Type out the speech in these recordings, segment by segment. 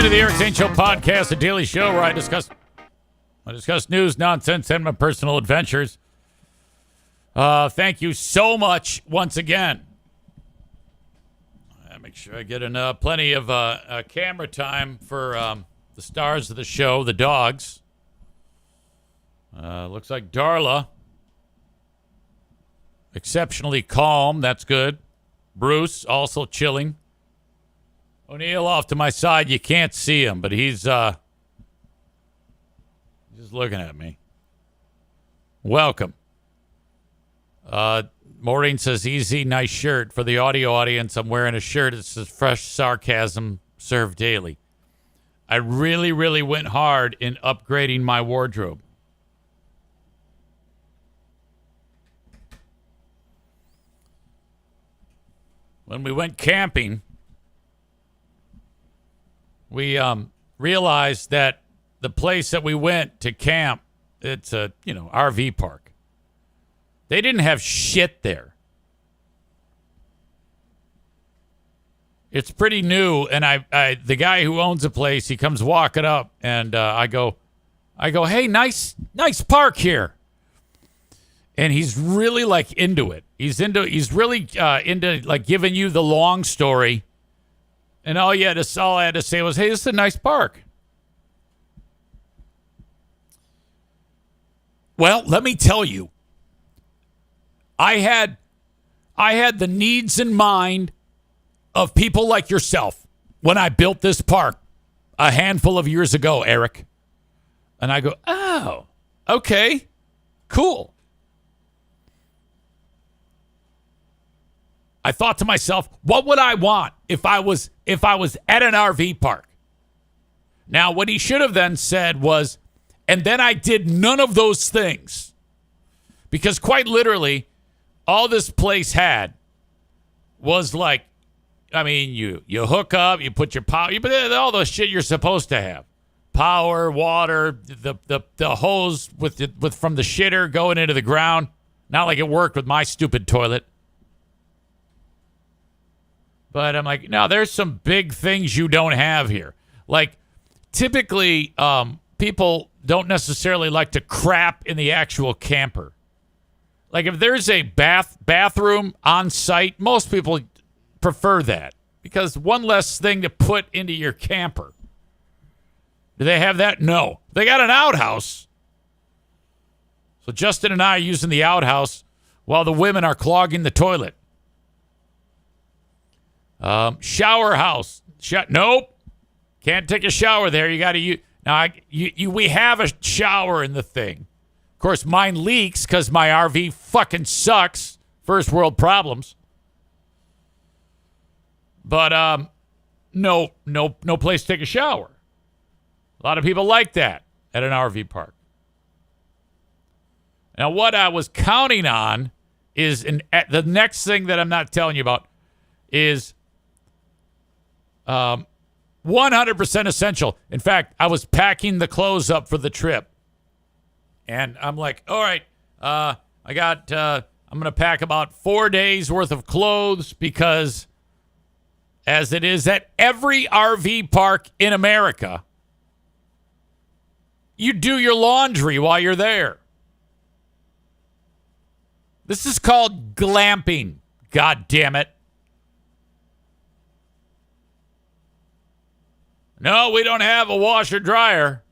to the Eric Zane Show podcast, a daily show where I discuss news, nonsense, and my personal adventures. Thank you so much once again. Make sure I get plenty of camera time for the stars of the show, the dogs. Looks like Darla, exceptionally calm. That's good. Bruce, also chilling. O'Neill off to my side. You can't see him, but he's just looking at me. Welcome. Maureen says, easy, nice shirt. For the audio audience, I'm wearing a shirt that says fresh sarcasm served daily. I really, really went hard in upgrading my wardrobe. When we went camping, we realized that the place that we went to camp, it's a, RV park. They didn't have shit there. It's pretty new, and I the guy who owns the place, he comes walking up, and I go, hey, nice park here. And he's really like into it. He's really into like giving you the long story. And all I had to say was, hey, this is a nice park. Well, let me tell you, I had the needs in mind of people like yourself when I built this park a handful of years ago, Eric. And I go, oh, okay, cool. I thought to myself, what would I want if I was at an RV park? Now, what he should have then said was, and then I did none of those things. Because quite literally, all this place had was like, I mean, you hook up, you put your power, you put all the shit you're supposed to have. Power, water, the hose with from the shitter going into the ground. Not like it worked with my stupid toilet. But I'm like, no, there's some big things you don't have here. Like, typically, people don't necessarily like to crap in the actual camper. Like, if there's a bathroom on site, most people prefer that because one less thing to put into your camper. Do they have that? No. They got an outhouse. So Justin and I are using the outhouse while the women are clogging the toilet. Shower house. Nope. Can't take a shower there. You got to use. Now, we have a shower in the thing. Of course, mine leaks because my RV fucking sucks. First world problems. But no place to take a shower. A lot of people like that at an RV park. Now, what I was counting on is the next thing that I'm not telling you about is 100% essential. In fact, I was packing the clothes up for the trip. And I'm like, all right, I'm going to pack about 4 days worth of clothes because as it is at every RV park in America, you do your laundry while you're there. This is called glamping. God damn it. No, we don't have a washer dryer.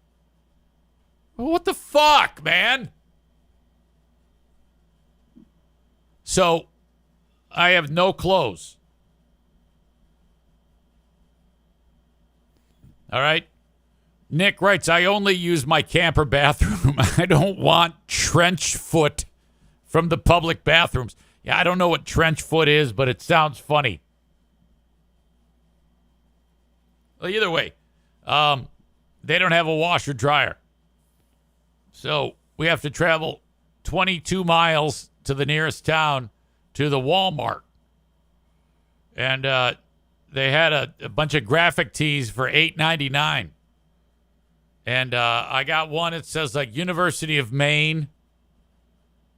Well, what the fuck, man? So, I have no clothes. All right? Nick writes, I only use my camper bathroom. I don't want trench foot from the public bathrooms. Yeah, I don't know what trench foot is, but it sounds funny. Well, either way, they don't have a washer dryer. So we have to travel 22 miles to the nearest town to the Walmart. And they had a bunch of graphic tees for $8.99. And I got one that says like University of Maine.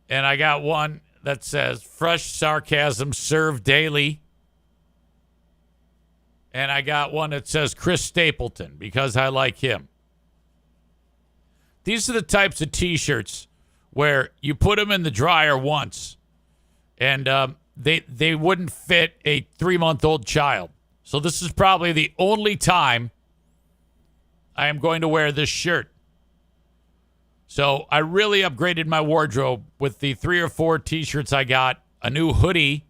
And I got one that says fresh sarcasm served daily. And I got one that says Chris Stapleton because I like him. These are the types of T-shirts where you put them in the dryer once, and they wouldn't fit a 3-month-old child. So this is probably the only time I am going to wear this shirt. So I really upgraded my wardrobe with the 3 or 4 T-shirts I got, a new hoodie,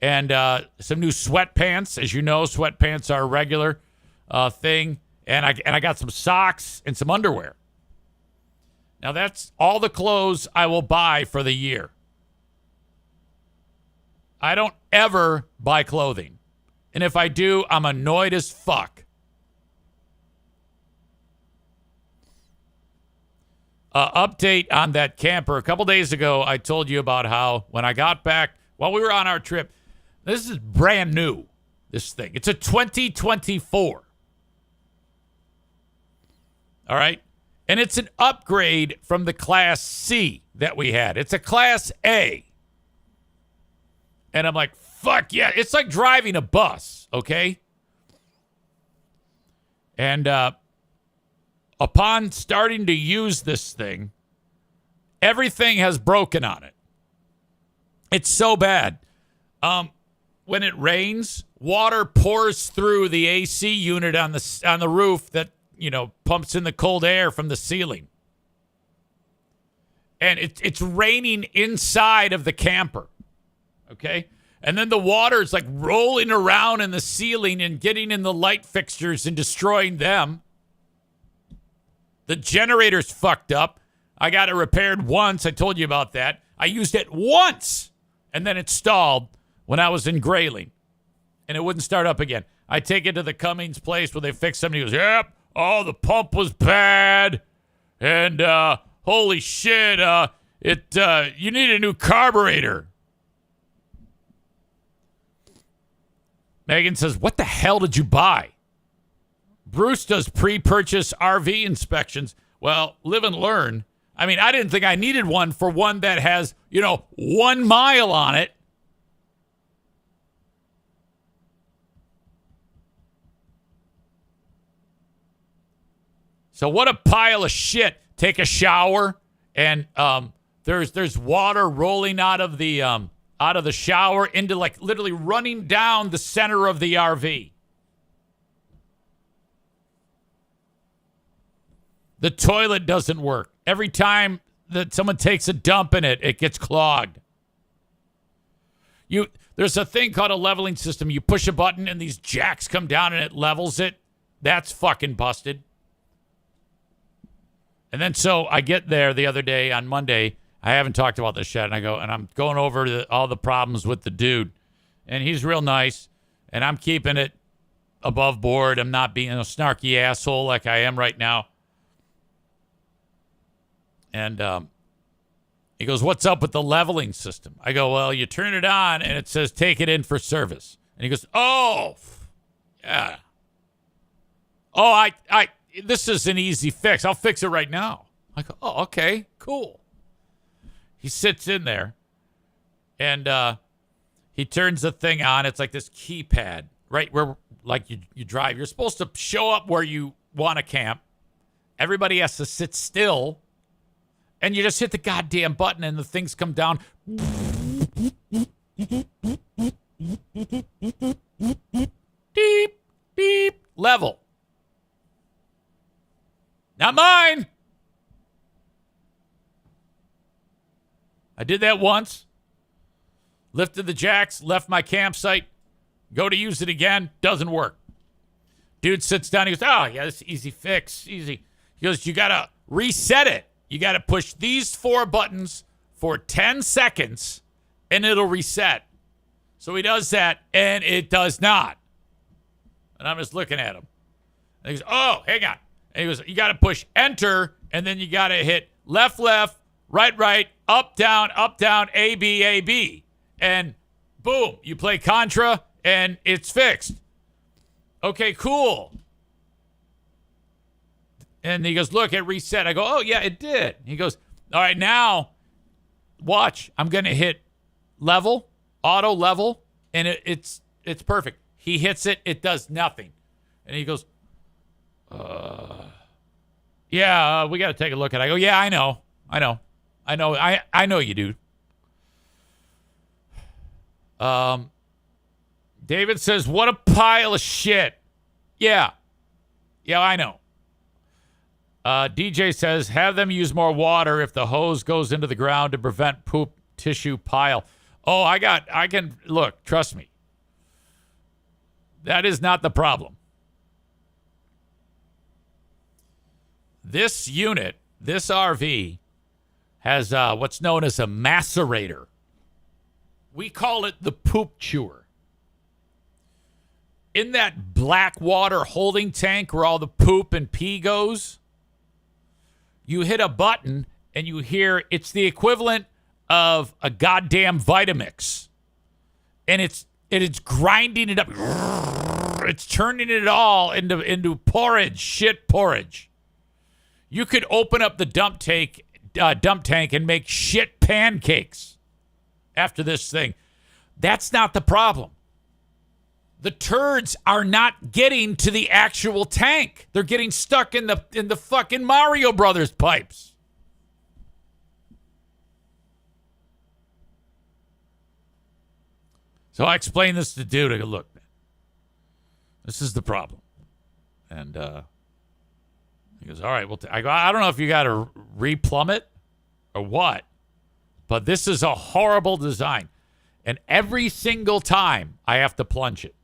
and some new sweatpants. As you know, sweatpants are a regular thing. And I got some socks and some underwear. Now, that's all the clothes I will buy for the year. I don't ever buy clothing. And if I do, I'm annoyed as fuck. Update on that camper. A couple days ago, I told you about how when I got back, while we were on our trip, this is brand new, this thing. It's a 2024. All right? And it's an upgrade from the Class C that we had. It's a Class A. And I'm like, fuck yeah. It's like driving a bus, okay? And upon starting to use this thing, everything has broken on it. It's so bad. When it rains, water pours through the AC unit on the roof that, pumps in the cold air from the ceiling. And it's raining inside of the camper. Okay? And then the water is like rolling around in the ceiling and getting in the light fixtures and destroying them. The generator's fucked up. I got it repaired once. I told you about that. I used it once, and then it stalled when I was in Grayling, and it wouldn't start up again. I take it to the Cummings place where they fix something. He goes, yep, the pump was bad, and holy shit, you need a new carburetor. Megan says, what the hell did you buy? Bruce does pre-purchase RV inspections. Well, live and learn. I mean, I didn't think I needed one for one that has, 1 mile on it. So what a pile of shit. Take a shower and there's water rolling out of the shower into like literally running down the center of the RV. The toilet doesn't work. Every time that someone takes a dump in it, it gets clogged. There's a thing called a leveling system. You push a button and these jacks come down and it levels it. That's fucking busted. And then so I get there the other day on Monday. I haven't talked about this yet. And I'm going over all the problems with the dude. And he's real nice. And I'm keeping it above board. I'm not being a snarky asshole like I am right now. And he goes, what's up with the leveling system? I go, well, you turn it on and it says take it in for service. And he goes, oh, yeah. Oh, this is an easy fix. I'll fix it right now. I go, oh, okay, cool. He sits in there and he turns the thing on. It's like this keypad, right? Where like you drive. You're supposed to show up where you want to camp. Everybody has to sit still. And you just hit the goddamn button and the things come down. Deep, deep, level. Not mine. I did that once. Lifted the jacks, left my campsite. Go to use it again. Doesn't work. Dude sits down. He goes, oh, yeah, this is easy fix. Easy. He goes, you got to reset it. You got to push these 4 buttons for 10 seconds, and it'll reset. So he does that, and it does not. And I'm just looking at him. And he goes, oh, hang on. And he goes, you got to push enter, and then you got to hit left, right, up, down, A, B. And boom, you play Contra, and it's fixed. Okay, cool. And he goes, look, it reset. I go, oh, yeah, it did. He goes, all right, now, watch. I'm going to hit level, auto level, and it's perfect. He hits it. It does nothing. And he goes, yeah, we got to take a look at it. I go, yeah, I know. I know you do. David says, what a pile of shit. Yeah, I know. DJ says, have them use more water if the hose goes into the ground to prevent poop tissue pile. Oh, I can, look, trust me. That is not the problem. This unit, this RV, has what's known as a macerator. We call it the poop chewer. In that black water holding tank where all the poop and pee goes, you hit a button and you hear it's the equivalent of a goddamn Vitamix. And it's grinding it up. It's turning it all into porridge, shit porridge. You could open up the dump tank and make shit pancakes after this thing. That's not the problem. The turds are not getting to the actual tank. They're getting stuck in the fucking Mario Brothers pipes. So I explained this to the dude. I go, look, man, this is the problem. And he goes, all right. Well, I go, I don't know if you got to replumb it or what, but this is a horrible design. And every single time I have to plunge it.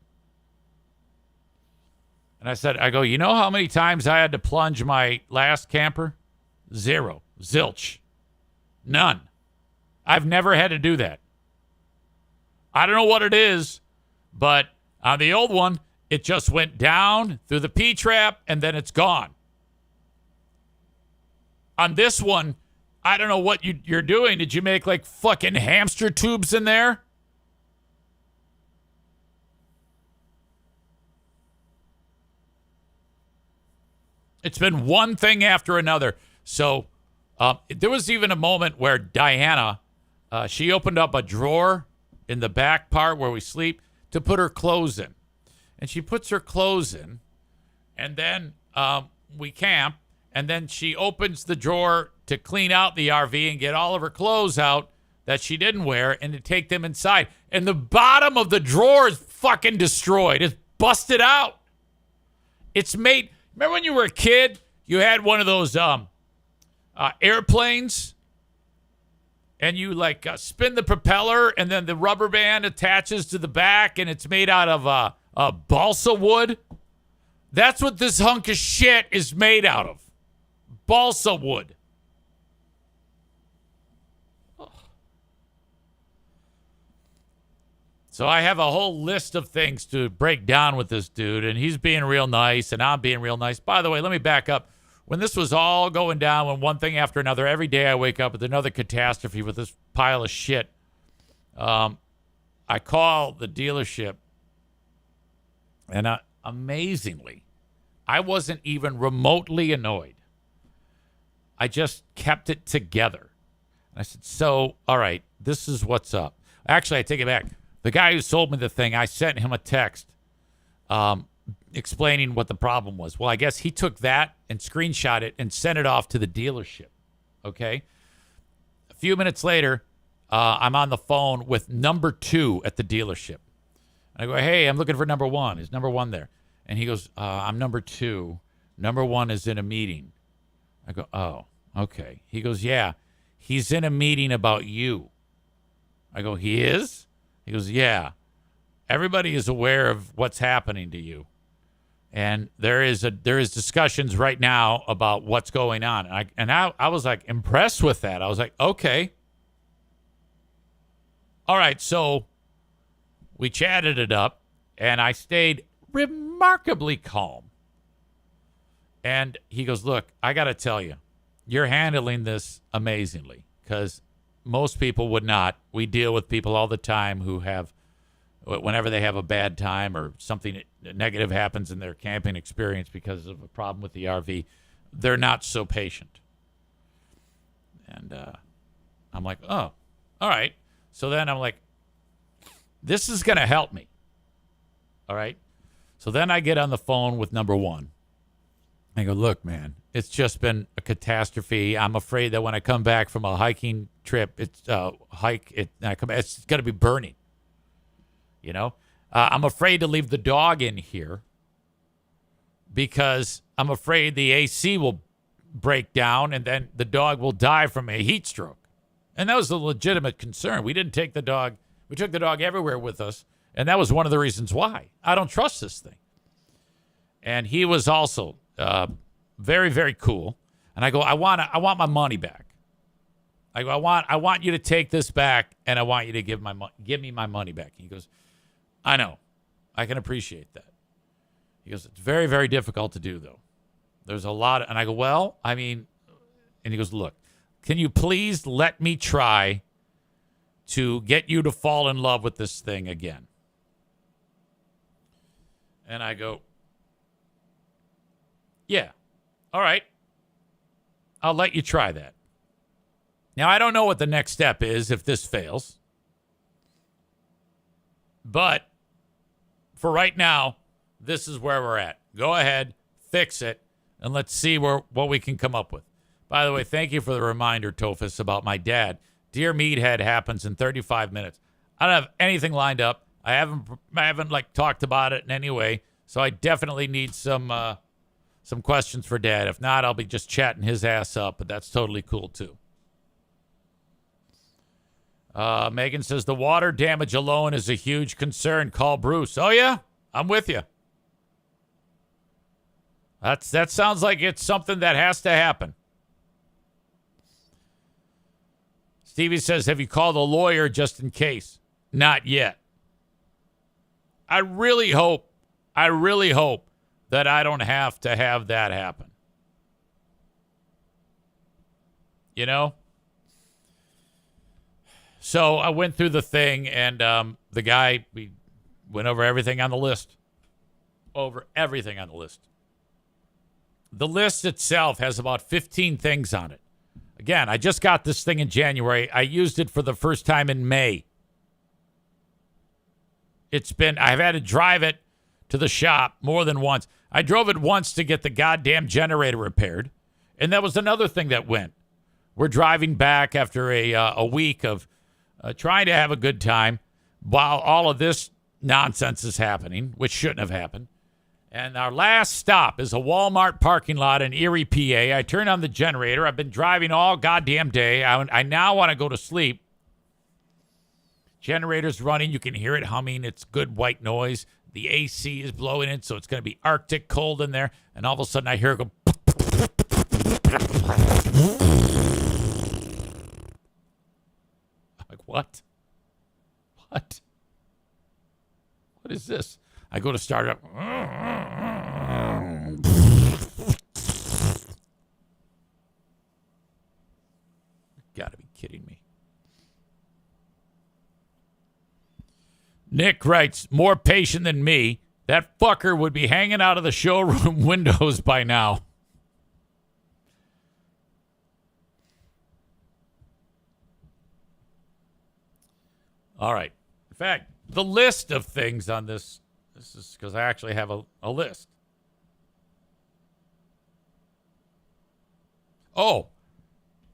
And I go, you know how many times I had to plunge my last camper? 0. Zilch. None. I've never had to do that. I don't know what it is, but on the old one, it just went down through the P-trap and then it's gone. On this one, I don't know what you're doing. Did you make like fucking hamster tubes in there? It's been one thing after another. So there was even a moment where Diana, she opened up a drawer in the back part where we sleep to put her clothes in. And she puts her clothes in, and then we camp, and then she opens the drawer to clean out the RV and get all of her clothes out that she didn't wear and to take them inside. And the bottom of the drawer is fucking destroyed. It's busted out. It's made... Remember when you were a kid, you had one of those airplanes, and you like spin the propeller, and then the rubber band attaches to the back, and it's made out of balsa wood? That's what this hunk of shit is made out of. Balsa wood. So I have a whole list of things to break down with this dude, and he's being real nice, and I'm being real nice. By the way, let me back up. When this was all going down, when one thing after another, every day I wake up with another catastrophe with this pile of shit, I call the dealership, and amazingly, I wasn't even remotely annoyed. I just kept it together. And I said, so, all right, this is what's up. Actually, I take it back. The guy who sold me the thing, I sent him a text explaining what the problem was. Well, I guess he took that and screenshot it and sent it off to the dealership. Okay? A few minutes later, I'm on the phone with number 2 at the dealership. And I go, hey, I'm looking for number 1. Is number 1 there? And he goes, I'm number 2. Number 1 is in a meeting. I go, oh, okay. He goes, yeah, he's in a meeting about you. I go, he is? He goes, yeah. Everybody is aware of what's happening to you. And there is discussions right now about what's going on. And I was like impressed with that. I was like, okay. All right, so we chatted it up, and I stayed remarkably calm. And he goes, look, I got to tell you, you're handling this amazingly, because most people would not. We deal with people all the time who have, whenever they have a bad time or something negative happens in their camping experience because of a problem with the RV, they're not so patient. And I'm like, oh, all right. So then I'm like, this is going to help me. All right. So then I get on the phone with number one. I go, look, man, it's just been a catastrophe. I'm afraid that when I come back from a hiking trip, it's going to be burning. You know, I'm afraid to leave the dog in here because I'm afraid the AC will break down and then the dog will die from a heat stroke. And that was a legitimate concern. We didn't take the dog. We took the dog everywhere with us. And that was one of the reasons why. I don't trust this thing. And he was also very, very cool. And I go, I want my money back. I go, I want you to take this back, and I want you to give me my money back. He goes, I know. I can appreciate that. He goes, it's very, very difficult to do, though. There's a lot. And I go, well, I mean, and he goes, look, can you please let me try to get you to fall in love with this thing again? And I go, yeah, all right. I'll let you try that. Now, I don't know what the next step is if this fails. But for right now, this is where we're at. Go ahead, fix it, and let's see what we can come up with. By the way, thank you for the reminder, Tofus, about my dad. Dear Meathead happens in 35 minutes. I don't have anything lined up. I haven't talked about it in any way. So I definitely need some questions for Dad. If not, I'll be just chatting his ass up, but that's totally cool too. Megan says the water damage alone is a huge concern. Call Bruce. Oh yeah, I'm with you. That sounds like it's something that has to happen. Stevie says, have you called a lawyer just in case? Not yet. I really hope that I don't have to have that happen. You know? So I went through the thing, and the guy, we went over everything on the list. The list itself has about 15 things on it. Again, I just got this thing in January. I used it for the first time in May. I've had to drive it to the shop more than once. I drove it once to get the goddamn generator repaired. And that was another thing that went. We're driving back after a week of trying to have a good time while all of this nonsense is happening, which shouldn't have happened. And our last stop is a Walmart parking lot in Erie, PA. I turn on the generator. I've been driving all goddamn day. I now want to go to sleep. Generator's running. You can hear it humming. It's good white noise. The AC is blowing in, so it's going to be Arctic cold in there. And all of a sudden, I hear it go. I'm like, what? What is this? I go to start it up. Gotta be kidding me. Nick writes, more patient than me. That fucker would be hanging out of the showroom windows by now. All right. In fact, the list of things on this is because I actually have a list. Oh,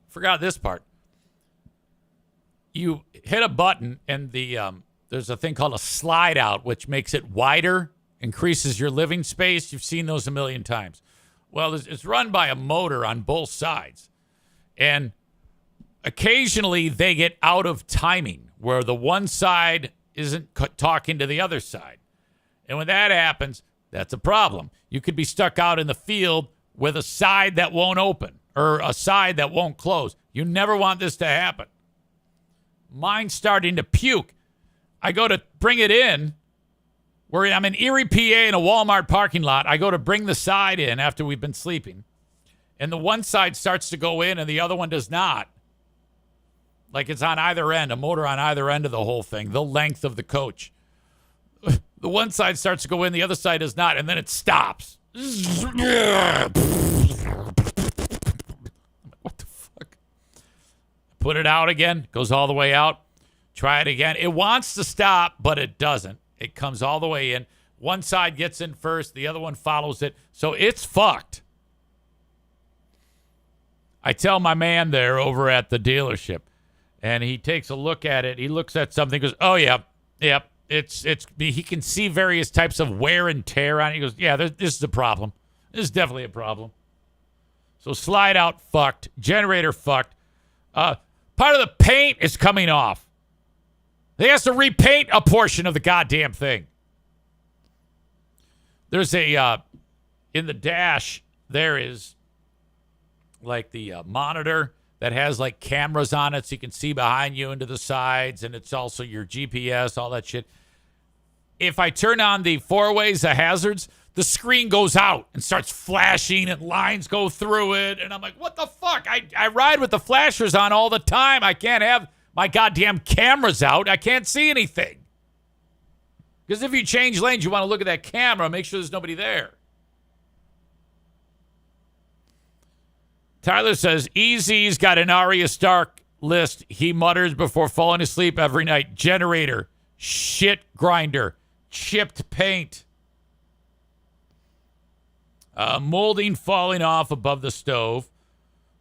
forgot this part. You hit a button and there's a thing called a slide out, which makes it wider, increases your living space. You've seen those a million times. Well, it's run by a motor on both sides. And occasionally they get out of timing where the one side isn't talking to the other side. And when that happens, that's a problem. You could be stuck out in the field with a side that won't open or a side that won't close. You never want this to happen. Mine's starting to puke. I go to bring it in where I'm in Erie, PA in a Walmart parking lot. I go to bring the side in after we've been sleeping. And the one side starts to go in and the other one does not. Like it's on either end, a motor on either end of the whole thing, the length of the coach. The one side starts to go in, the other side does not, and then it stops. What the fuck? Put it out again, goes all the way out. Try it again. It wants to stop, but it doesn't. It comes all the way in. One side gets in first, the other one follows it. So it's fucked. I tell my man there over at the dealership, and he takes a look at it. He looks at something, goes, "Oh yeah, yep. It's." He can see various types of wear and tear on it. He goes, "Yeah, this is a problem. This is definitely a problem." So slide out fucked, generator fucked. Part of the paint is coming off. They has to repaint a portion of the goddamn thing. There's a in the dash. There is like the monitor that has like cameras on it so you can see behind you into the sides, and it's also your GPS, all that shit. If I turn on the four-ways of hazards, the screen goes out and starts flashing and lines go through it. And I'm like, what the fuck? I ride with the flashers on all the time. I can't have my goddamn cameras out. I can't see anything. Because if you change lanes, you want to look at that camera, make sure there's nobody there. Tyler says, Easy's got an Arya Stark list he mutters before falling asleep every night. Generator, shit grinder, chipped paint. Molding falling off above the stove.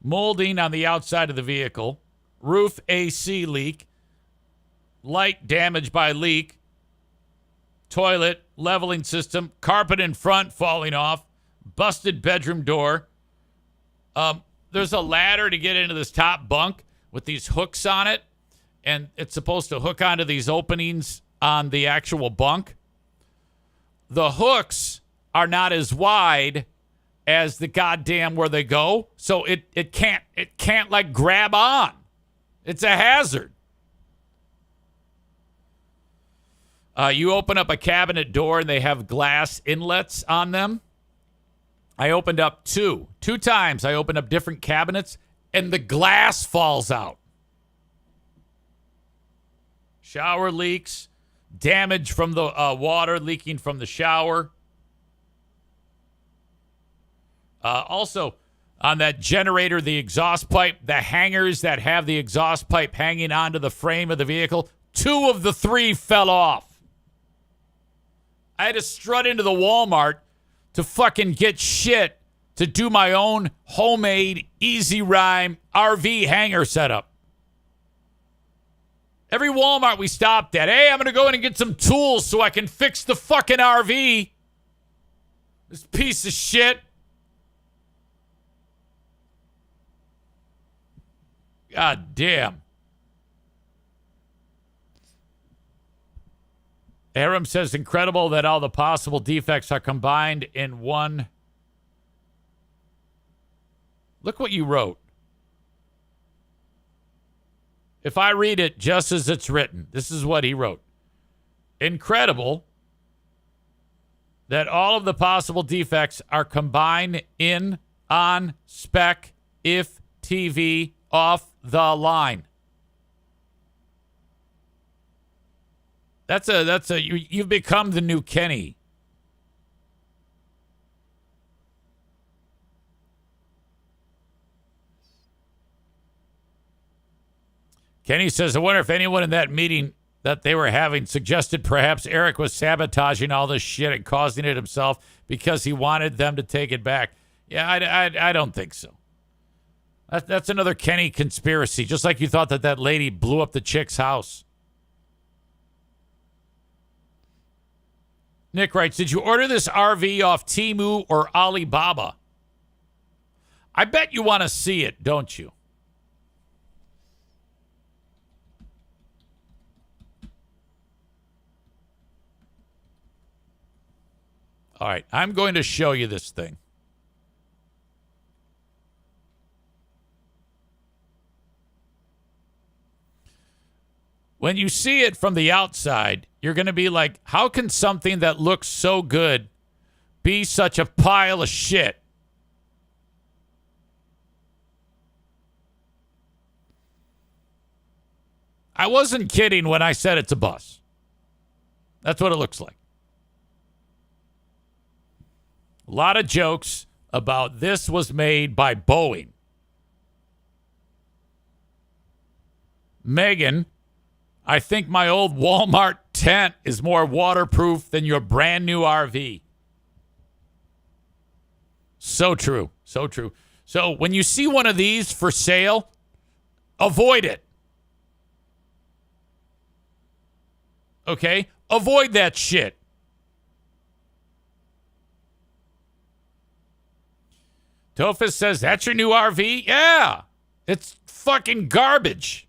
Molding on the outside of the vehicle. Roof AC leak. Light damaged by leak. Toilet, leveling system. Carpet in front falling off. Busted bedroom door. There's a ladder to get into this top bunk with these hooks on it. And it's supposed to hook onto these openings on the actual bunk. The hooks are not as wide as the goddamn where they go. So it can't like grab on. It's a hazard. You open up a cabinet door and they have glass inlets on them. I opened up two times. I opened up different cabinets and the glass falls out. Shower leaks, damage from the water leaking from the shower. Also, on that generator, the exhaust pipe, the hangers that have the exhaust pipe hanging onto the frame of the vehicle, 2 of the 3 fell off. I had to strut into the Walmart to fucking get shit to do my own homemade Easy Rhyme RV hanger setup. Every Walmart we stopped at, hey, I'm going to go in and get some tools so I can fix the fucking RV. This piece of shit. God damn. Aram says, incredible that all the possible defects are combined in one. Look what you wrote. If I read it just as it's written, this is what he wrote. Incredible that all of the possible defects are combined in, on, spec, if, TV, off the line. You've become the new Kenny. Kenny says, I wonder if anyone in that meeting that they were having suggested perhaps Eric was sabotaging all this shit and causing it himself because he wanted them to take it back. Yeah, I don't think so. That's another Kenny conspiracy, just like you thought that lady blew up the chick's house. Nick writes, did you order this RV off Temu or Alibaba? I bet you want to see it, don't you? All right, I'm going to show you this thing. When you see it from the outside, you're going to be like, how can something that looks so good be such a pile of shit? I wasn't kidding when I said it's a bus. That's what it looks like. A lot of jokes about this was made by Boeing. Megan I think my old Walmart tent is more waterproof than your brand new RV. So true. So true. So when you see one of these for sale, avoid it. Okay? Avoid that shit. Tofus says, that's your new RV? Yeah. It's fucking garbage.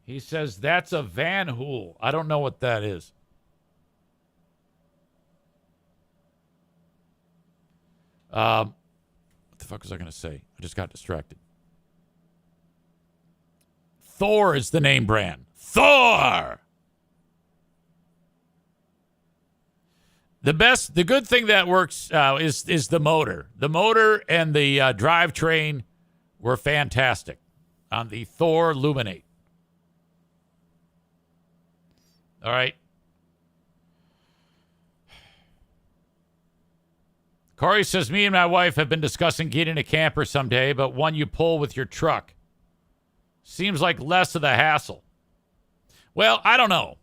He says, that's a Van Hool. I don't know what that is. What the fuck was I going to say? I just got distracted. Thor is the name brand. Thor! The good thing that works is the motor. The motor and the drivetrain were fantastic on the Thor Luminate. All right. Corey says, me and my wife have been discussing getting a camper someday, but one you pull with your truck. Seems like less of the hassle. Well, I don't know.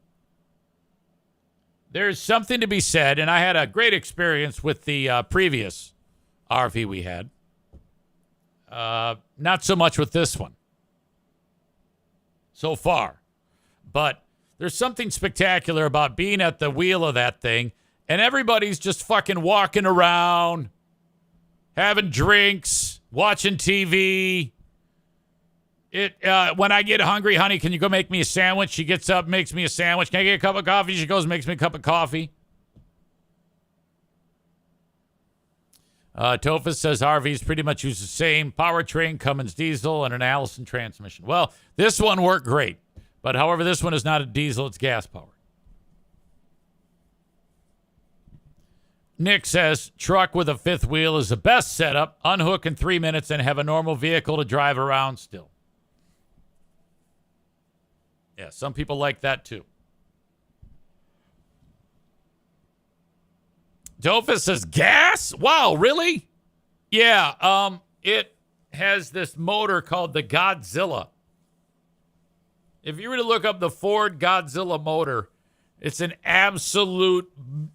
There's something to be said, and I had a great experience with the previous RV we had. Not so much with this one so far. But there's something spectacular about being at the wheel of that thing, and everybody's just fucking walking around, having drinks, watching TV. When I get hungry, honey, can you go make me a sandwich? She gets up, makes me a sandwich. Can I get a cup of coffee? She goes, makes me a cup of coffee. Tofus says RVs pretty much use the same powertrain, Cummins diesel, and an Allison transmission. Well, this one worked great. But however, this one is not a diesel, it's gas powered. Nick says, truck with a fifth wheel is the best setup. Unhook in 3 minutes and have a normal vehicle to drive around still. Yeah, some people like that too. Dofus says, gas? Wow, really? Yeah, it has this motor called the Godzilla. If you were to look up the Ford Godzilla motor, it's an absolute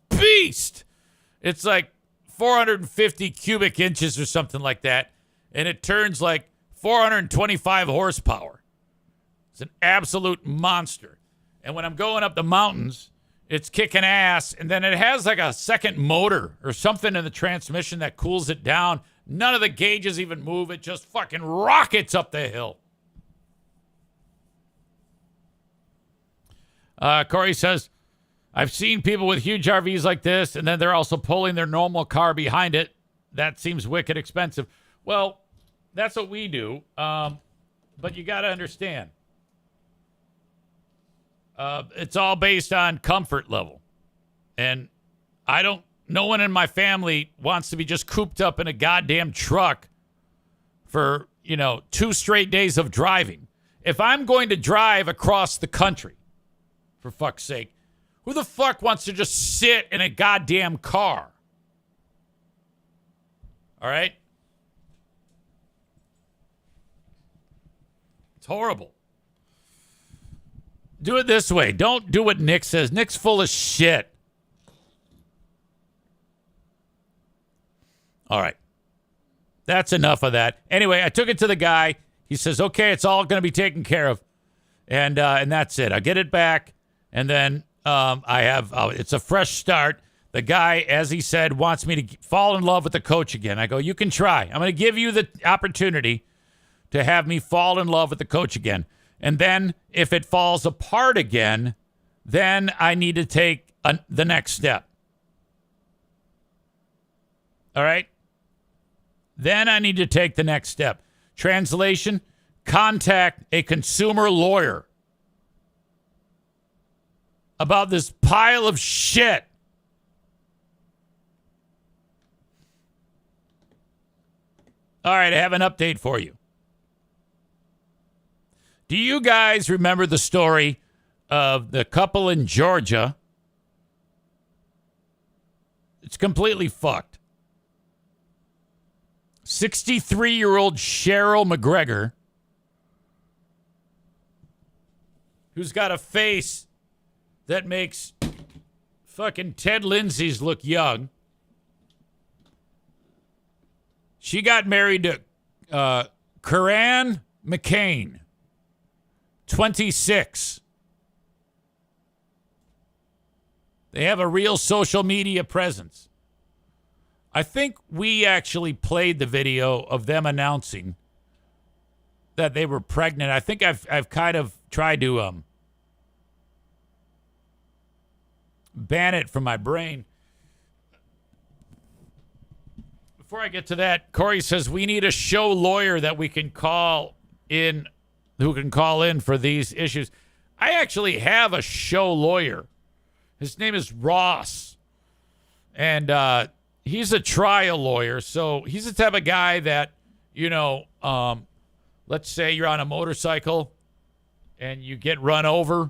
beast. It's like 450 cubic inches or something like that, and it turns like 425 horsepower. It's an absolute monster. And when I'm going up the mountains, it's kicking ass, and then it has like a second motor or something in the transmission that cools it down. None of the gauges even move. It just fucking rockets up the hill. Corey says, I've seen people with huge RVs like this, and then they're also pulling their normal car behind it. That seems wicked expensive. Well, that's what we do. But you got to understand. It's all based on comfort level. And no one in my family wants to be just cooped up in a goddamn truck for, 2 straight days of driving. If I'm going to drive across the country, for fuck's sake, who the fuck wants to just sit in a goddamn car? All right? It's horrible. Do it this way. Don't do what Nick says. Nick's full of shit. All right. That's enough of that. Anyway, I took it to the guy. He says, okay, it's all going to be taken care of. And that's it. I get it back. And then I have, it's a fresh start. The guy, as he said, wants me to fall in love with the coach again. I go, you can try. I'm going to give you the opportunity to have me fall in love with the coach again. And then if it falls apart again, then I need to take the next step. All right? Then I need to take the next step. Translation, contact a consumer lawyer about this pile of shit. All right, I have an update for you. Do you guys remember the story of the couple in Georgia? It's completely fucked. 63-year-old Cheryl McGregor, who's got a face that makes fucking Ted Lindsay's look young. She got married to Karan McCain, 26. They have a real social media presence. I think we actually played the video of them announcing that they were pregnant. I think I've kind of tried to ban it from my brain. Before I get to that, Corey says we need a show lawyer that we can call in, who can call in for these issues. I actually have a show lawyer. His name is Ross, and he's a trial lawyer. So he's the type of guy that, let's say you're on a motorcycle and you get run over.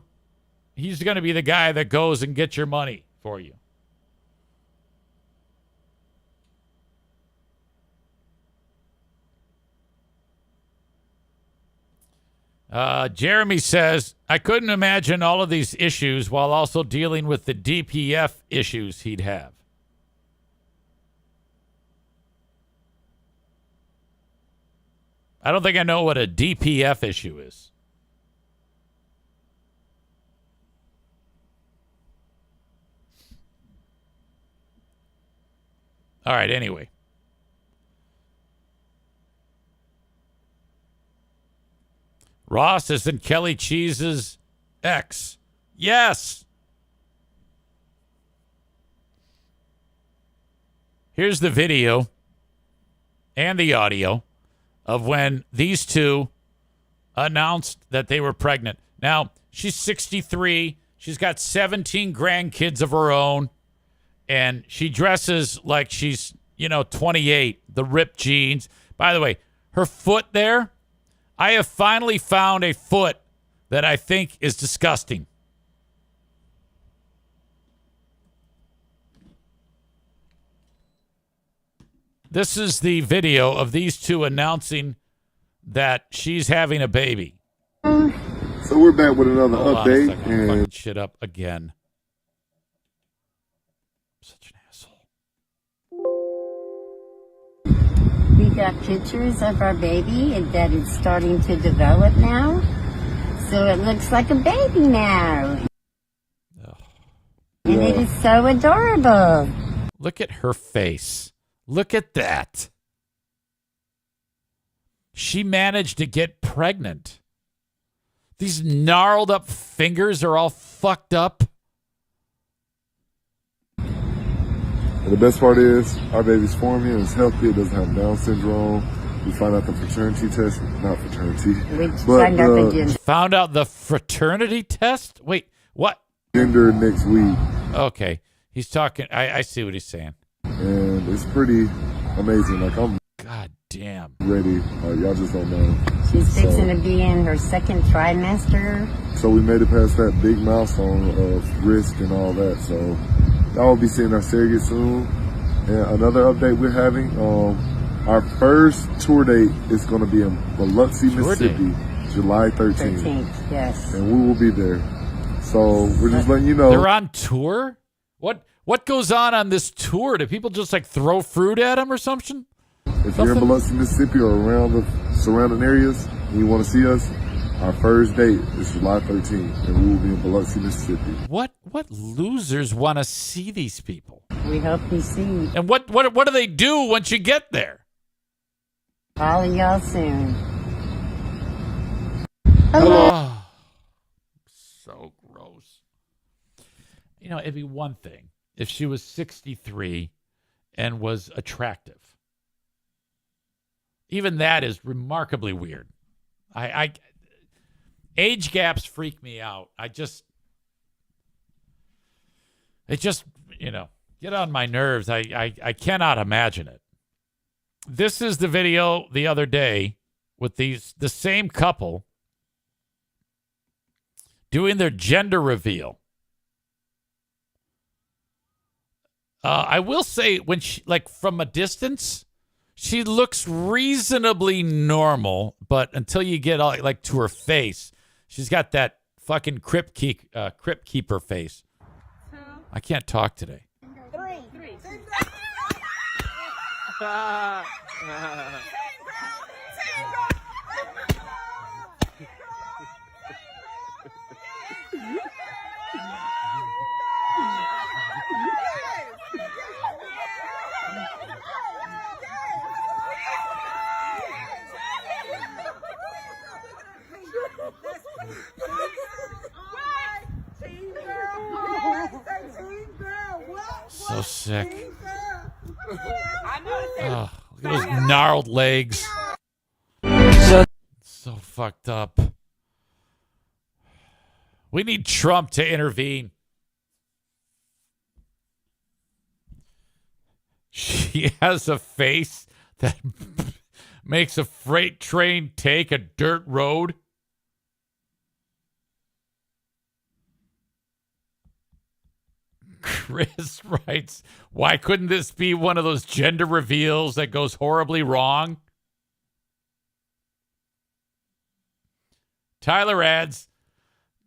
He's going to be the guy that goes and gets your money for you. Jeremy says, I couldn't imagine all of these issues while also dealing with the DPF issues he'd have. I don't think I know what a DPF issue is. All right, anyway. Ross isn't Kelly Cheese's ex. Yes. Here's the video and the audio of when these two announced that they were pregnant. Now, she's 63. She's got 17 grandkids of her own. And she dresses like she's, 28. The ripped jeans. By the way, her foot there, I have finally found a foot that I think is disgusting. This is the video of these two announcing that she's having a baby. So we're back with another update. I'm fucking shit up again. Such an asshole. We got pictures of our baby and that it's starting to develop now. So it looks like a baby now. Ugh. And it is so adorable. Look at her face. Look at that. She managed to get pregnant. These gnarled up fingers are all fucked up. And the best part is, our baby's forming, it's healthy, it doesn't have Down syndrome. We found out the fraternity test, not fraternity. Found out the fraternity test? Wait, what? Gender next week. Okay. He's talking, I see what he's saying. And it's pretty amazing. Like, I'm God damn ready. Y'all just don't know. She's fixing to be in her second trimester. So we made it past that big milestone of risk and all that. So y'all will be seeing our surrogate soon. And another update we're having, our first tour date is going to be in Biloxi, Mississippi, July 13th. Yes. And we will be there. So we're just letting you know. They're on tour? What goes on this tour? Do people just like throw fruit at them or something? If you're in Biloxi, Mississippi or around the surrounding areas and you want to see us, our first date is July 13th and we will be in Biloxi, Mississippi. What losers want to see these people? We hope you see. And what do they do once you get there? All of y'all soon. Oh, so gross. It'd be one thing if she was 63 and was attractive. Even that is remarkably weird. I age gaps freak me out. It just get on my nerves. I cannot imagine it. This is the video the other day with the same couple doing their gender reveal. I will say, when she, like, from a distance, She looks reasonably normal, but until you get like to her face, she's got that fucking crypt keeper face. I can't talk today. Three. So sick. Oh, look at those gnarled legs. So fucked up. We need Trump to intervene. She has a face that makes a freight train take a dirt road. Chris writes, why couldn't this be one of those gender reveals that goes horribly wrong? Tyler adds,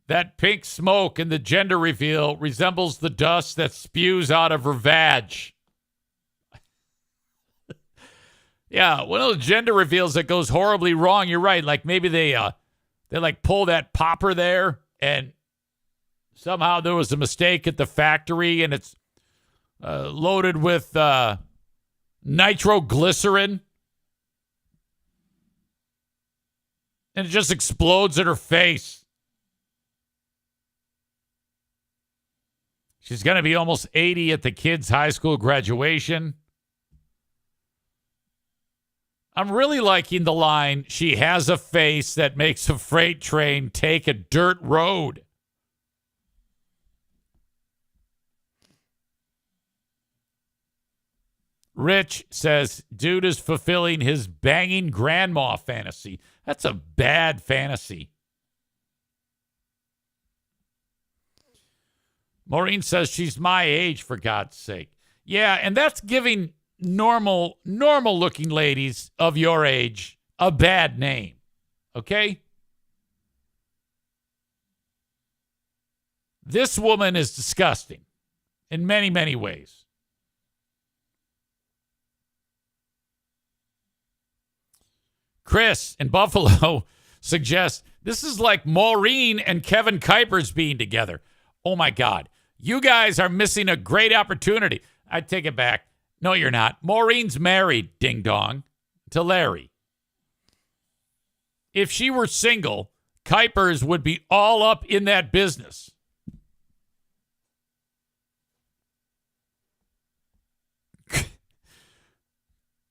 that pink smoke in the gender reveal resembles the dust that spews out of her vag. Yeah, one of those gender reveals that goes horribly wrong. You're right. Like maybe they like pull that popper there and somehow there was a mistake at the factory and it's loaded with nitroglycerin. And it just explodes in her face. She's going to be almost 80 at the kids' high school graduation. I'm really liking the line, she has a face that makes a freight train take a dirt road. Rich says, dude is fulfilling his banging grandma fantasy. That's a bad fantasy. Maureen says she's my age, for God's sake. Yeah, and that's giving normal looking ladies of your age a bad name. Okay? This woman is disgusting in many, many ways. Chris in Buffalo suggests this is like Maureen and Kevin Kuipers being together. Oh my God. You guys are missing a great opportunity. I take it back. No, you're not. Maureen's married, ding dong, to Larry. If she were single, Kuipers would be all up in that business.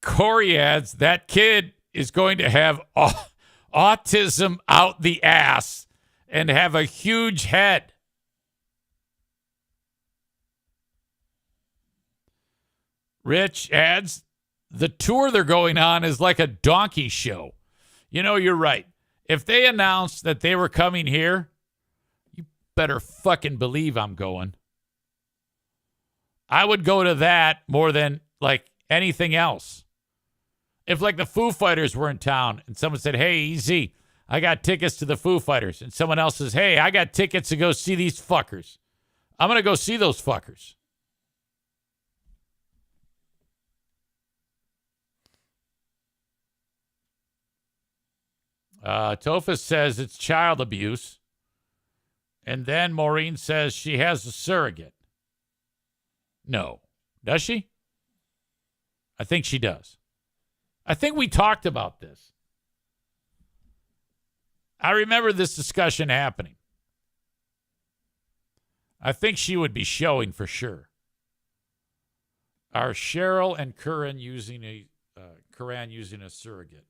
Corey adds, that kid is going to have autism out the ass and have a huge head. Rich adds, the tour they're going on is like a donkey show. You know, you're right. If they announced that they were coming here, you better fucking believe I'm going. I would go to that more than like anything else. If like the Foo Fighters were in town and someone said, hey, Easy, I got tickets to the Foo Fighters. And someone else says, hey, I got tickets to go see these fuckers. I'm going to go see those fuckers. Tophus says it's child abuse. And then Maureen says she has a surrogate. No. Does she? I think she does. I think we talked about this. I remember this discussion happening. I think she would be showing for sure. Are Cheryl and Curran using a surrogate?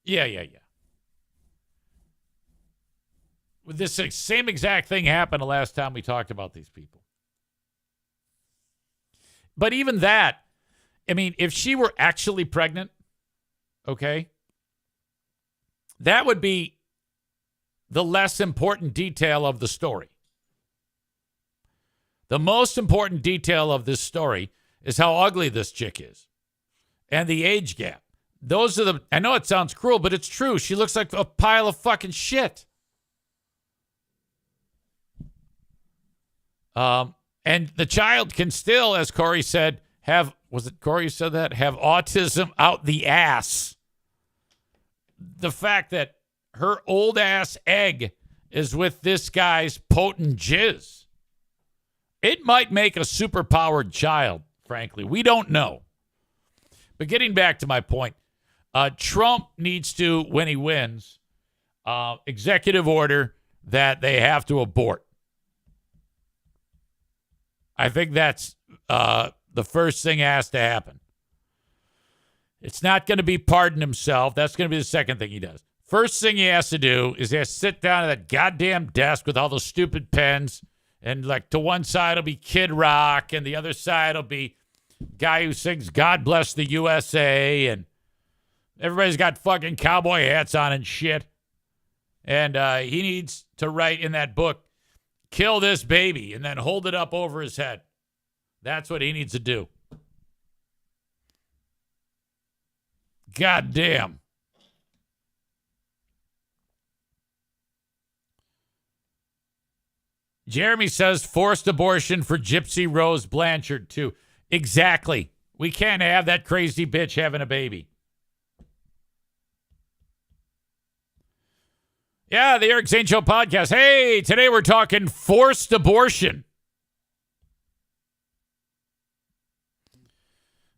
Yeah. This same exact thing happened the last time we talked about these people. But even that, I mean, if she were actually pregnant, okay, that would be the less important detail of the story. The most important detail of this story is how ugly this chick is and the age gap. Those are the, I know it sounds cruel, but it's true. She looks like a pile of fucking shit. And the child can still, as Corey said, have, was it Corey who said that? Have autism out the ass. The fact that her old ass egg is with this guy's potent jizz. It might make a superpowered child, frankly. We don't know. But getting back to my point, Trump needs to, when he wins, executive order that they have to abort. I think that's the first thing has to happen. It's not going to be pardon himself. That's going to be the second thing he does. First thing he has to do is he has to sit down at that goddamn desk with all those stupid pens. And like to one side will be Kid Rock and the other side will be guy who sings God Bless the USA. And everybody's got fucking cowboy hats on and shit. And he needs to write in that book, kill this baby, and then hold it up over his head. That's what he needs to do. God damn. Jeremy says forced abortion for Gypsy Rose Blanchard, too. Exactly. We can't have that crazy bitch having a baby. Yeah, the Eric Zane Show podcast. Hey, today we're talking forced abortion.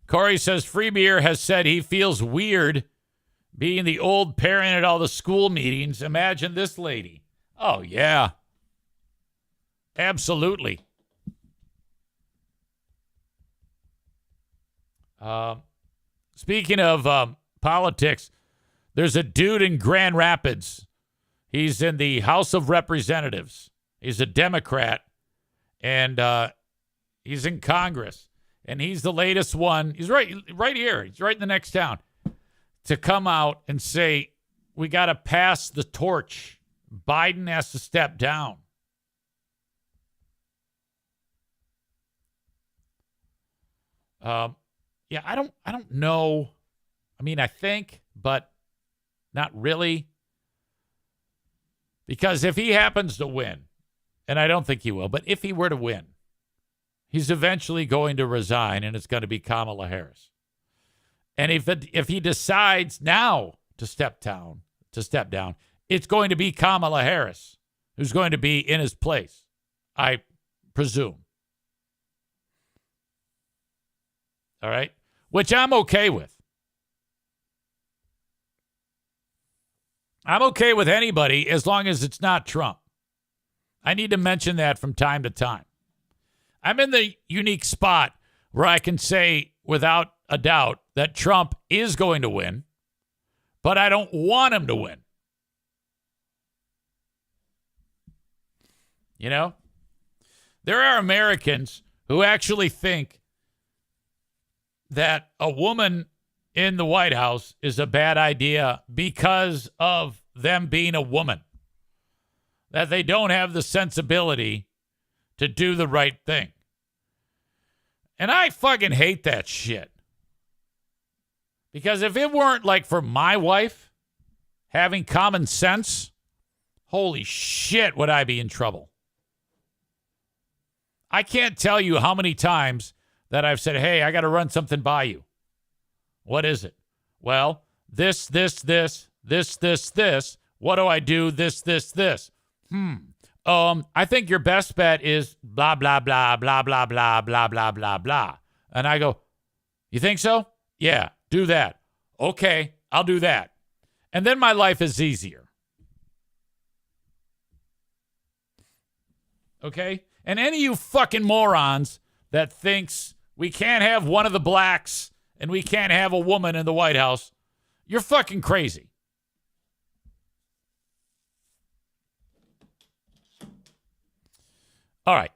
Corey says Free Beer has said he feels weird being the old parent at all the school meetings. Imagine this lady. Oh, yeah. Absolutely. Speaking of politics, there's a dude in Grand Rapids. He's in the House of Representatives. He's a Democrat, and he's in Congress. And he's the latest one. He's right here. He's right in the next town to come out and say, we got to pass the torch. Biden has to step down. Yeah, I don't know. I mean, I think, but not really. Because if he happens to win, and I don't think he will, but if he were to win, he's eventually going to resign, and it's going to be Kamala Harris. And if he decides now to step down, it's going to be Kamala Harris who's going to be in his place, I presume. All right? Which I'm okay with. I'm okay with anybody as long as it's not Trump. I need to mention that from time to time. I'm in the unique spot where I can say without a doubt that Trump is going to win, but I don't want him to win. You know? There are Americans who actually think that a woman in the White House is a bad idea because of them being a woman. That they don't have the sensibility to do the right thing. And I fucking hate that shit. Because if it weren't like for my wife having common sense, holy shit, would I be in trouble. I can't tell you how many times that I've said, hey, I got to run something by you. What is it? Well, this. What do I do? This. I think your best bet is blah, blah, blah, blah, blah, blah, blah, blah, blah, blah. And I go, you think so? Yeah, do that. Okay, I'll do that. And then my life is easier. Okay? And any of you fucking morons that thinks we can't have one of the blacks and we can't have a woman in the White House, you're fucking crazy. All right.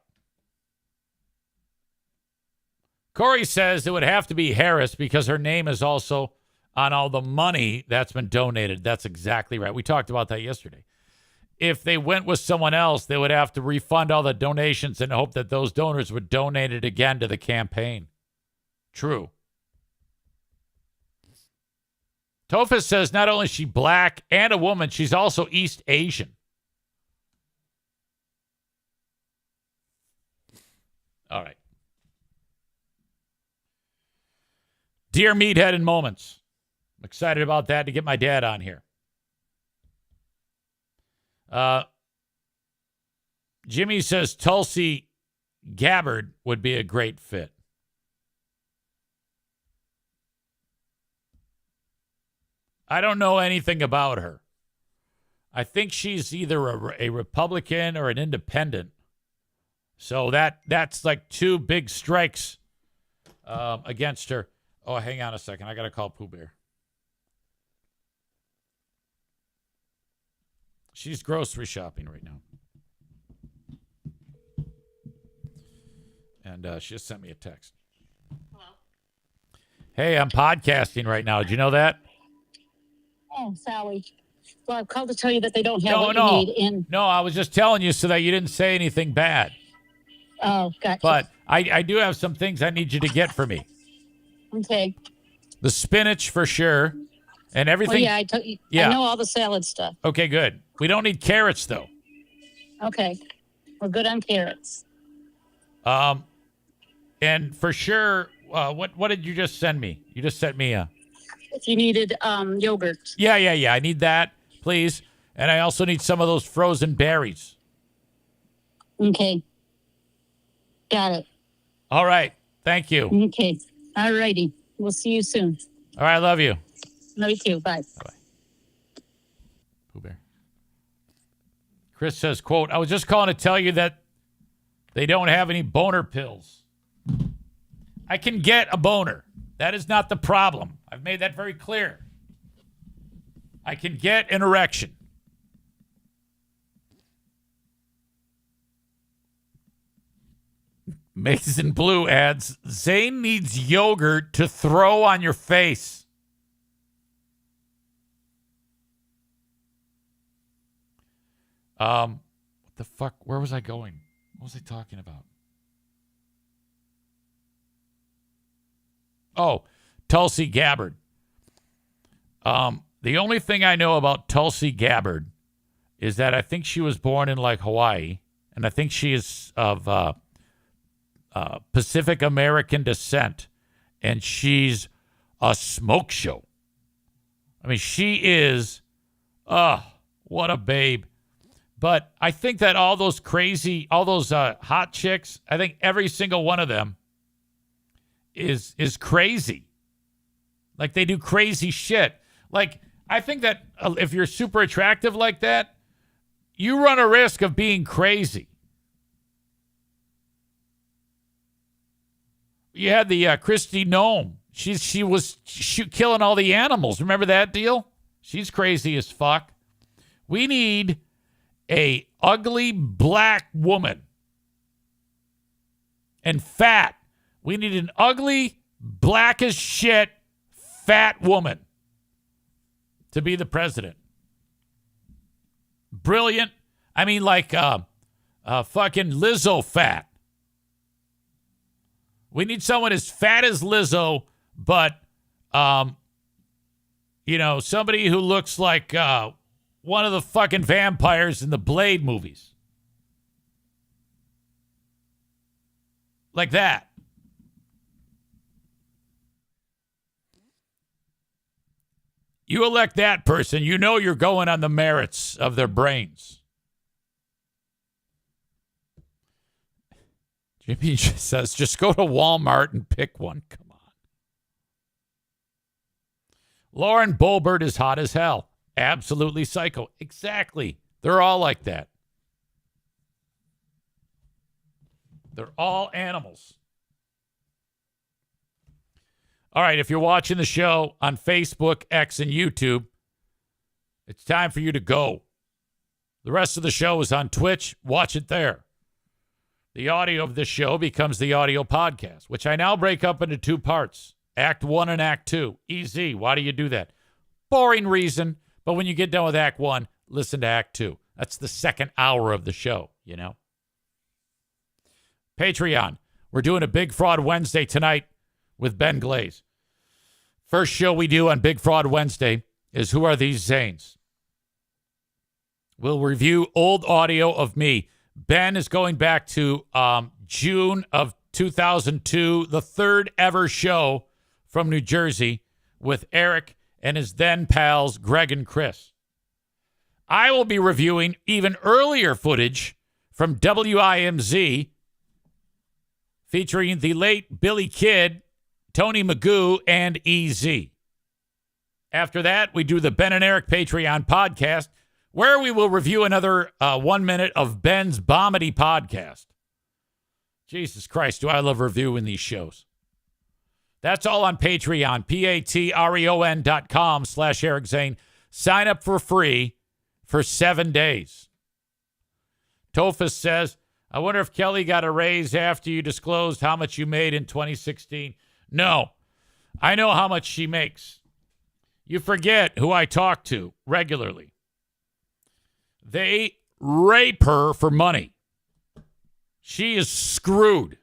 Corey says it would have to be Harris because her name is also on all the money that's been donated. That's exactly right. We talked about that yesterday. if they went with someone else, they would have to refund all the donations and hope that those donors would donate it again to the campaign. True. Tofa says not only is she black and a woman, she's also East Asian. All right. Dear Meathead and Moments. I'm excited about that to get my dad on here. Jimmy says Tulsi Gabbard would be a great fit. I don't know anything about her. I think she's either a Republican or an independent. So that's like two big strikes against her. Oh, hang on a second. I got to call Pooh Bear. She's grocery shopping right now. And she just sent me a text. Hello. Hey, I'm podcasting right now. Did you know that? Oh, Sally. Well, I've called to tell you that they don't have what you need in. No, I was just telling you so that you didn't say anything bad. Oh, gotcha. But I do have some things I need you to get for me. Okay. The spinach for sure. And everything. Well, I know all the salad stuff. Okay, good. We don't need carrots, though. Okay. We're good on carrots. And for sure, what did you just send me? You just sent me a... If you needed yogurt. Yeah. I need that, please. And I also need some of those frozen berries. Okay. Got it. All right. Thank you. Okay. All righty. We'll see you soon. All right. Love you. Love you too. Bye. Bye-bye. Pooh Bear. Chris says, quote, I was just calling to tell you that they don't have any boner pills. I can get a boner. That is not the problem. I've made that very clear. I can get an erection. Mason Blue adds, Zane needs yogurt to throw on your face. What the fuck? Where was I going? What was I talking about? Oh, Tulsi Gabbard. The only thing I know about Tulsi Gabbard is that I think she was born in like Hawaii, and I think she is of Pacific American descent, and she's a smoke show. I mean, she is, what a babe. But I think that all those hot chicks, I think every single one of them is crazy. Like, they do crazy shit. Like, I think that if you're super attractive like that, you run a risk of being crazy. You had the Christy Nome. She was killing all the animals. Remember that deal? She's crazy as fuck. We need a ugly black woman and fat. We need an ugly, black as shit, fat woman to be the president. Brilliant. I mean, like fucking Lizzo fat. We need someone as fat as Lizzo, but, somebody who looks like one of the fucking vampires in the Blade movies. Like that. You elect that person, you know you're going on the merits of their brains. Jimmy says, just go to Walmart and pick one. Come on. Lauren Boebert is hot as hell. Absolutely psycho. Exactly. They're all like that. They're all animals. All right, if you're watching the show on Facebook, X, and YouTube, it's time for you to go. The rest of the show is on Twitch. Watch it there. The audio of this show becomes the audio podcast, which I now break up into two parts, Act 1 and Act 2. Easy. Why do you do that? Boring reason, but when you get done with Act 1, listen to Act 2. That's the second hour of the show, you know. Patreon. We're doing a Big Fraud Wednesday tonight with Ben Glaze. First show we do on Big Fraud Wednesday is Who Are These Zanes? We'll review old audio of me. Ben is going back to June of 2002, the third ever show from New Jersey with Eric and his then pals, Greg and Chris. I will be reviewing even earlier footage from WIMZ featuring the late Billy Kidd, Tony Magoo, and EZ. After that, we do the Ben and Eric Patreon podcast, where we will review another 1 minute of Ben's Bomedy podcast. Jesus Christ, do I love reviewing these shows. That's all on Patreon, patreon.com/Eric Zane. Sign up for free for 7 days. Tofus says, I wonder if Kelly got a raise after you disclosed how much you made in 2016. No, I know how much she makes. You forget who I talk to regularly. They rape her for money. She is screwed.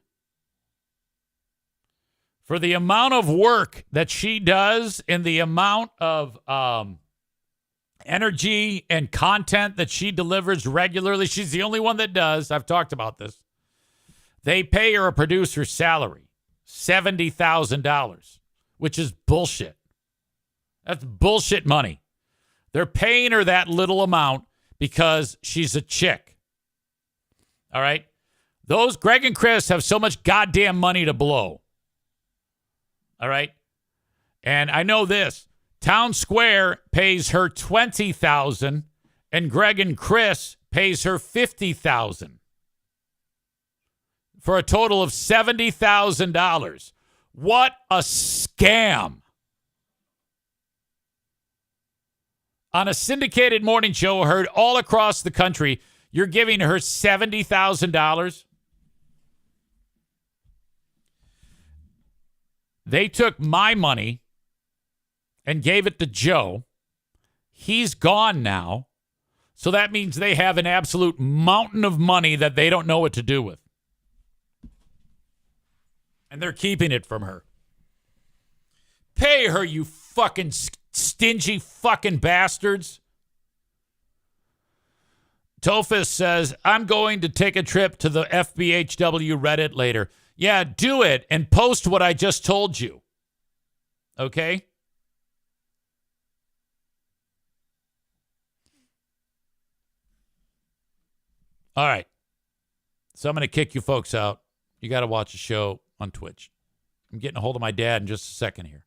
For the amount of work that she does and the amount of energy and content that she delivers regularly, she's the only one that does. I've talked about this. They pay her a producer's salary, $70,000, which is bullshit. That's bullshit money. They're paying her that little amount because she's a chick. All right? Those Greg and Chris have so much goddamn money to blow. All right? And I know this. Town Square pays her $20,000 and Greg and Chris pays her $50,000 for a total of $70,000. What a scam. On a syndicated morning show heard all across the country, you're giving her $70,000. They took my money and gave it to Joe. He's gone now. So that means they have an absolute mountain of money that they don't know what to do with. And they're keeping it from her. Pay her, you fucking stingy fucking bastards. Tofus says, I'm going to take a trip to the FBHW Reddit later. Yeah, do it and post what I just told you. Okay? All right. So I'm going to kick you folks out. You got to watch a show on Twitch. I'm getting a hold of my dad in just a second here.